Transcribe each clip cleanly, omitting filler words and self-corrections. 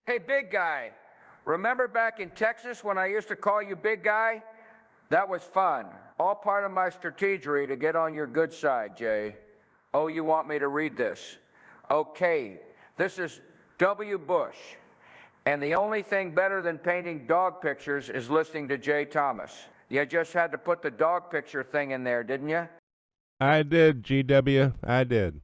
Hey, big guy, remember back in Texas when I used to call you big guy? That was fun. All part of my strategy to get on your good side, Jay. Oh, you want me to read this? Okay, this is W. Bush. And the only thing better than painting dog pictures is listening to Jay Thomas. You just had to put the dog picture thing in there, didn't you? I did, GW. I did.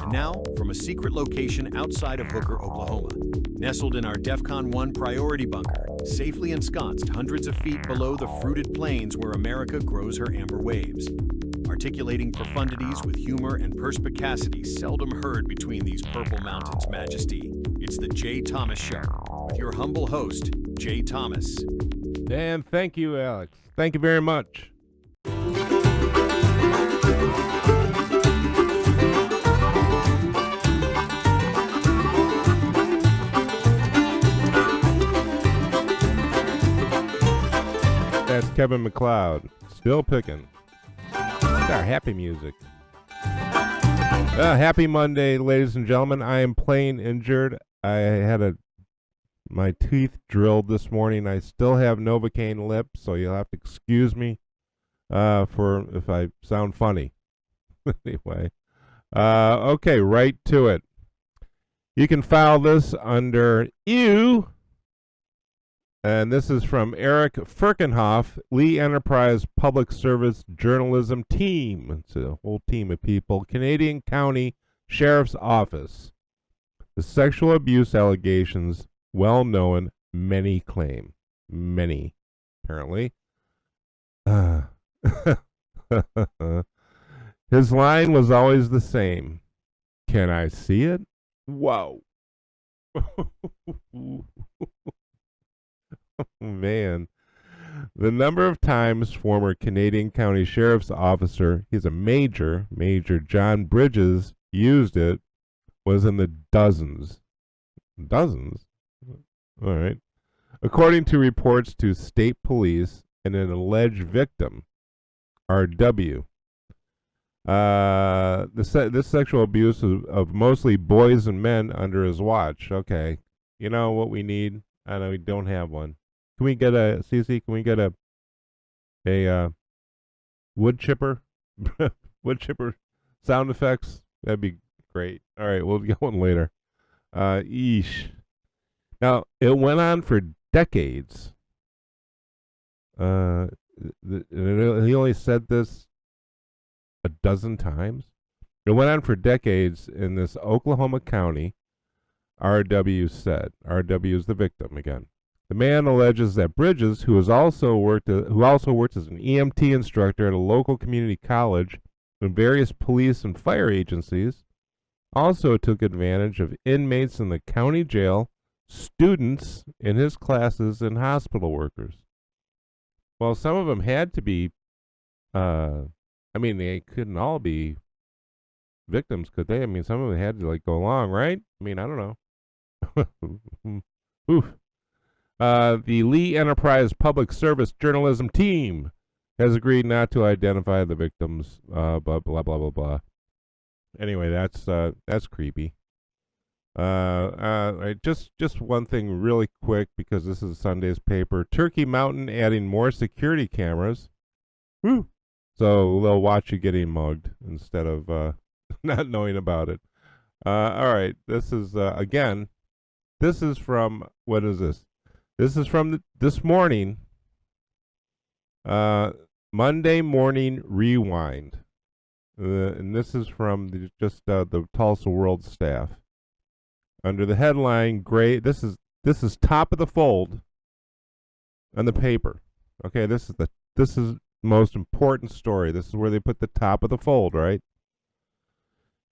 And now, from a secret location outside of Hooker, Oklahoma, nestled in our DEFCON 1 priority bunker, safely ensconced hundreds of feet below the fruited plains where America grows her amber waves. Articulating profundities with humor and perspicacity seldom heard between these purple mountains, Majesty. It's the Jay Thomas Show, with your humble host, Jay Thomas. And thank you, Alex. Thank you very much. That's Kevin MacLeod. Still picking. Our happy music. Happy Monday, ladies and gentlemen. I am plain injured. I had my teeth drilled this morning. I still have Novocaine lips, so you'll have to excuse me for if I sound funny. Anyway, okay, right to it. You can file this under you. And this is from Eric Firkenhoff, Lee Enterprise Public Service Journalism Team. It's a whole team of people. Canadian County Sheriff's Office. The sexual abuse allegations, well known, many claim. Many, apparently. His line was always the same. Can I see it? Whoa. Man, the number of times former Canadian County Sheriff's Officer, he's a Major John Bridges, used it was in the dozens. Dozens? All right. According to reports to state police and an alleged victim, RW, this sexual abuse of mostly boys and men under his watch. Okay. You know what we need? I know we don't have one. Can we get a CC? Can we get a wood chipper? Wood chipper sound effects? That'd be great. All right, we'll get one later. Yeesh. Now it went on for decades. He only said this a dozen times. It went on for decades in this Oklahoma County. RW said. RW is the victim again. The man alleges that Bridges, who also worked as an EMT instructor at a local community college and various police and fire agencies, also took advantage of inmates in the county jail, students in his classes, and hospital workers. Well, some of them had to be, they couldn't all be victims, could they? I mean, some of them had to, go along, right? I mean, I don't know. Oof. The Lee Enterprise Public Service Journalism Team has agreed not to identify the victims, blah, blah, blah, blah, blah. Anyway, that's creepy. Just one thing really quick, because this is Sunday's paper. Turkey Mountain adding more security cameras. Woo! So they'll watch you getting mugged instead of not knowing about it. All right, this is, again, this is from, what is this? This is from this morning, Monday Morning Rewind. And this is from the Tulsa World staff. Under the headline, this is top of the fold on the paper. Okay, this is the most important story. This is where they put the top of the fold, right?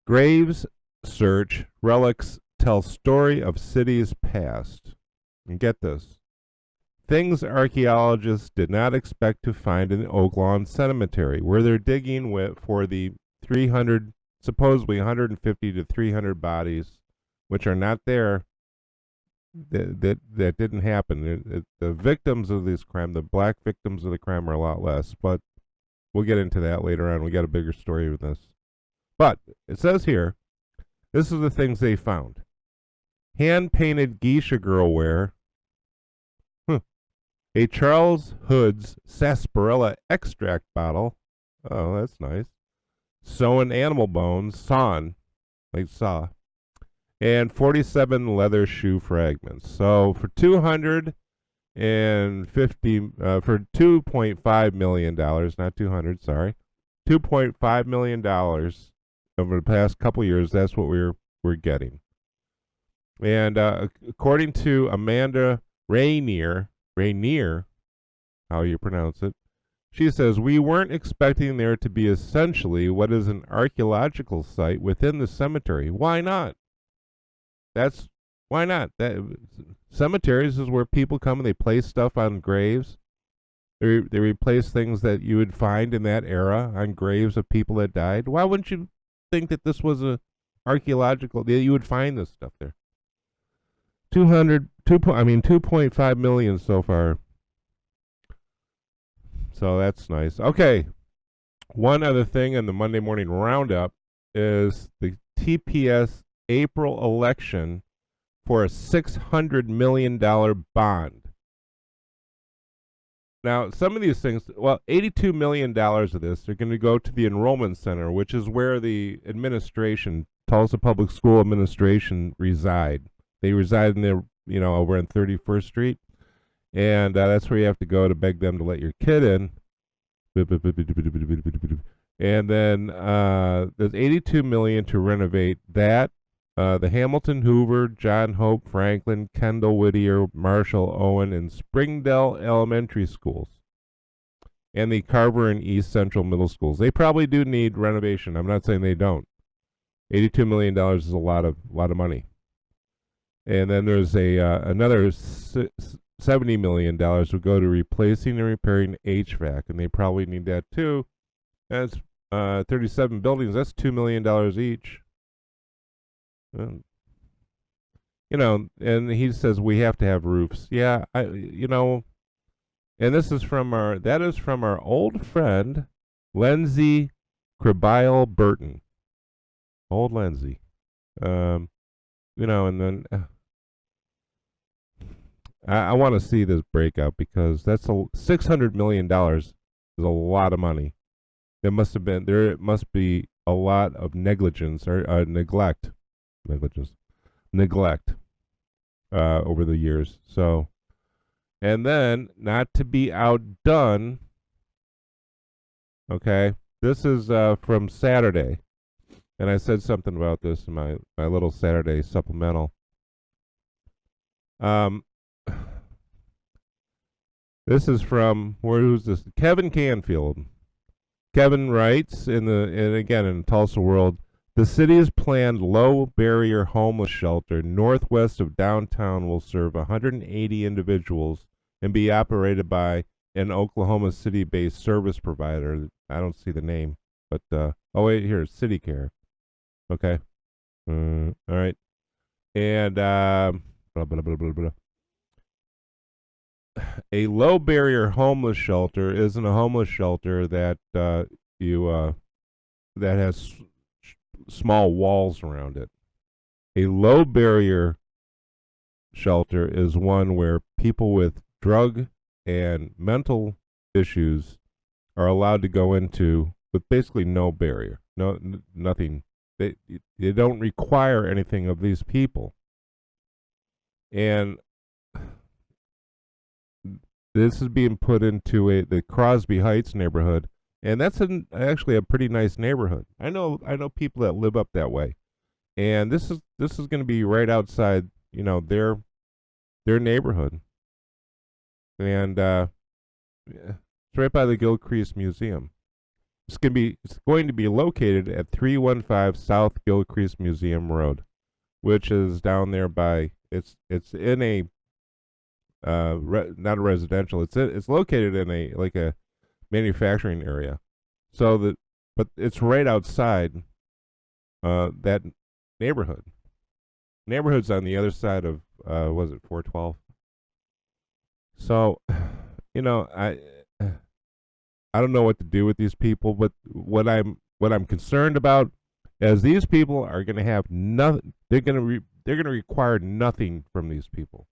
Graves search, relics tell story of city's past. And get this. Things archaeologists did not expect to find in the Oak Lawn Cemetery, where they're digging for the 300, supposedly 150 to 300 bodies, which are not there, that didn't happen. The victims of this crime, the black victims of the crime, are a lot less. But we'll get into that later on. We got a bigger story with this. But it says here, this is the things they found. Hand-painted geisha girl wear. A Charles Hood's sarsaparilla extract bottle. Oh, that's nice. Sewn animal bones, sawn, like saw. And 47 leather shoe fragments. So for $250, for $2.5 million, not 200, sorry, $2.5 million over the past couple years, that's what we're getting. And according to Amanda Rainier, how you pronounce it, she says, we weren't expecting there to be essentially what is an archaeological site within the cemetery. Why not? Why not? Cemeteries is where people come and they place stuff on graves. They replace things that you would find in that era on graves of people that died. Why wouldn't you think that this was a archaeological, that you would find this stuff there? 2.5 million so far. So that's nice. Okay. One other thing in the Monday morning roundup is the TPS April election for a $600 million bond. Now, some of these things, well, $82 million of this are going to go to the enrollment center, which is where the administration, Tulsa Public School Administration, reside. They reside in the, over on 31st Street. And that's where you have to go to beg them to let your kid in. And then there's $82 million to renovate that. The Hamilton, Hoover, John Hope, Franklin, Kendall, Whittier, Marshall, Owen, and Springdale elementary schools. And the Carver and East Central middle schools. They probably do need renovation. I'm not saying they don't. $82 million is a lot of money. And then there's another $70 million will go to replacing and repairing HVAC, and they probably need that too. That's 37 buildings. That's $2 million each. And he says we have to have roofs. Yeah, and this is from our old friend, Lindsay Cribile Burton. Old Lindsay. And then I want to see this breakout because that's $600 million is a lot of money. There must be a lot of neglect over the years. So, and then not to be outdone. Okay, this is from Saturday, and I said something about this in my little Saturday supplemental. This is from who's this? Kevin Canfield. Kevin writes in Tulsa World, the city's planned low barrier homeless shelter northwest of downtown will serve 180 individuals and be operated by an Oklahoma City-based service provider. I don't see the name, but here, City Care. Okay, all right, and blah, blah, blah, blah, blah. A low barrier homeless shelter isn't a homeless shelter that that has small walls around it. A low barrier shelter is one where people with drug and mental issues are allowed to go into with basically no barrier, nothing. They don't require anything of these people, and this is being put into the Crosby Heights neighborhood, and that's actually a pretty nice neighborhood. I know people that live up that way, and this is going to be right outside, their neighborhood, and it's right by the Gilcrease Museum. It's going to be located at 315 South Gilcrease Museum Road, which is down there by it's in a not a residential. It's located in a manufacturing area, but it's right outside that neighborhood. Neighborhood's on the other side of was it 412? So, I don't know what to do with these people, but what I'm concerned about is these people are going to have nothing. They're going to require nothing from these people.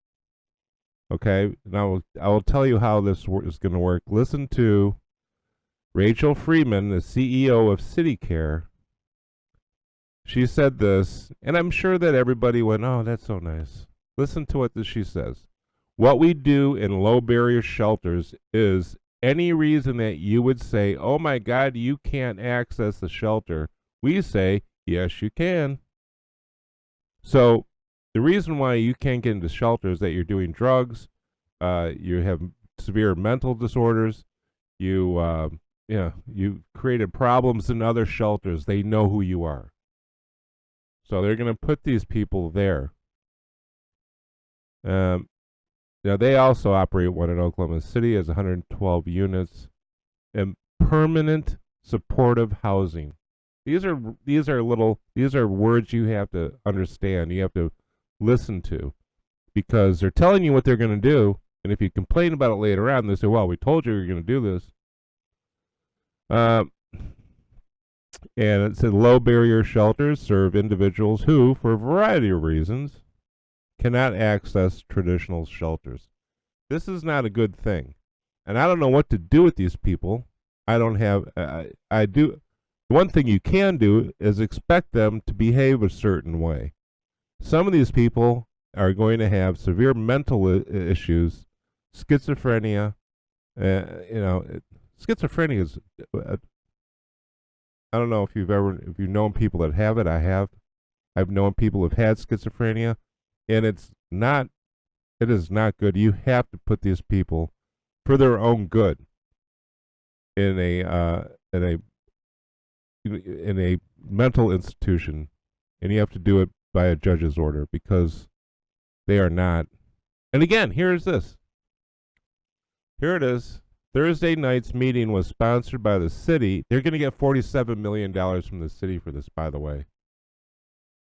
Okay, now I will tell you how this is going to work. Listen to Rachel Freeman, the CEO of CityCare. She said this, and I'm sure that everybody went, "Oh, that's so nice." Listen to what she says. What we do in low barrier shelters is any reason that you would say, "Oh my God, you can't access the shelter," we say, "Yes, you can." So the reason why you can't get into shelter is that you're doing drugs, you have severe mental disorders, you created problems in other shelters. They know who you are. So they're going to put these people there. Now they also operate one in Oklahoma City as 112 units and permanent supportive housing. These are words you have to understand. You have to listen to, because they're telling you what they're going to do, and if you complain about it later on, they say, "Well, we told you we were going to do this." And it said low barrier shelters serve individuals who, for a variety of reasons, cannot access traditional shelters. This is not a good thing, and I don't know what to do with these people. I don't have. I do. One thing you can do is expect them to behave a certain way. Some of these people are going to have severe mental issues, schizophrenia. Schizophrenia is. I don't know if you've known people that have it. I have. I've known people who've had schizophrenia, and it is not good. You have to put these people, for their own good, in a mental institution, and you have to do it by a judge's order, because they are not. And again, here is this. Here it is. Thursday night's meeting was sponsored by the city. They're going to get $47 million from the city for this, by the way.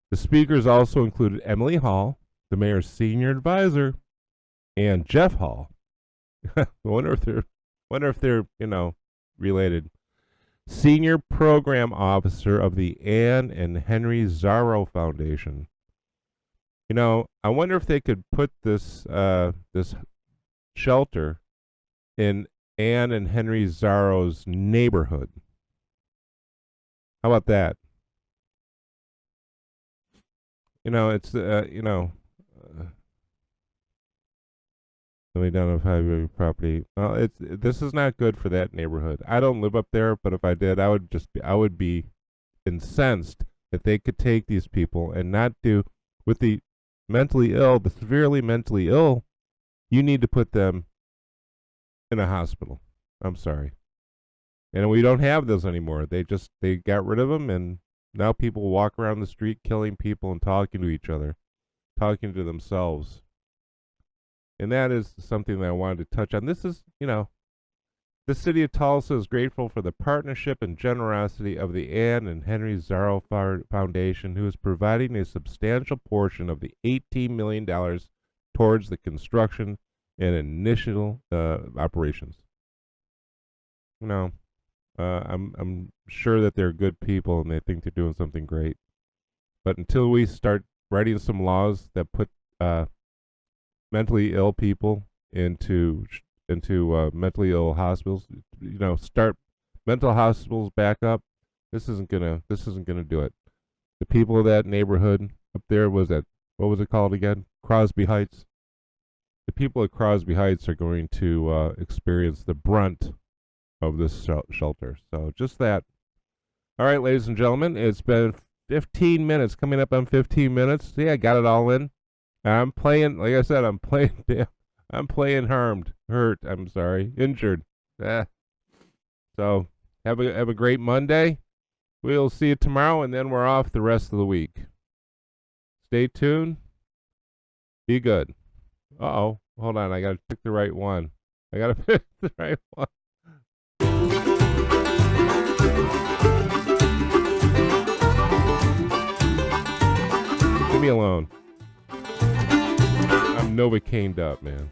The speakers also included Emily Hall, the mayor's senior advisor, and Jeff Hall. I wonder if they're related. Senior program officer of the Anne and Henry Zarrow Foundation. I wonder if they could put this shelter in Anne and Henry Zarrow's neighborhood. How about that? It's we don't have highway property. Well, this is not good for that neighborhood. I don't live up there, but if I did, I would be incensed if they could take these people and not do with the mentally ill, the severely mentally ill. You need to put them in a hospital. I'm sorry. And we don't have those anymore. They got rid of them, and now people walk around the street killing people and talking to each other, talking to themselves. And that is something that I wanted to touch on. This is, the city of Tulsa is grateful for the partnership and generosity of the Anne and Henry Zarrow Foundation, who is providing a substantial portion of the $18 million towards the construction and initial operations. I'm sure that they're good people and they think they're doing something great. But until we start writing some laws that put mentally ill people into mentally ill hospitals, start mental hospitals back up, this isn't gonna do it. The people of that neighborhood up there, what was it called again? Crosby Heights. The people at Crosby Heights are going to experience the brunt of this shelter. So just that. All right, ladies and gentlemen, it's been 15 minutes, coming up on 15 minutes. See, I got it all in. I'm playing, like I said, I'm playing injured. So have a great Monday. We'll see you tomorrow, and then we're off the rest of the week. Stay tuned. Be good. Uh-oh. Hold on. I got to pick the right one. Give me alone. I'm Novocained up, man.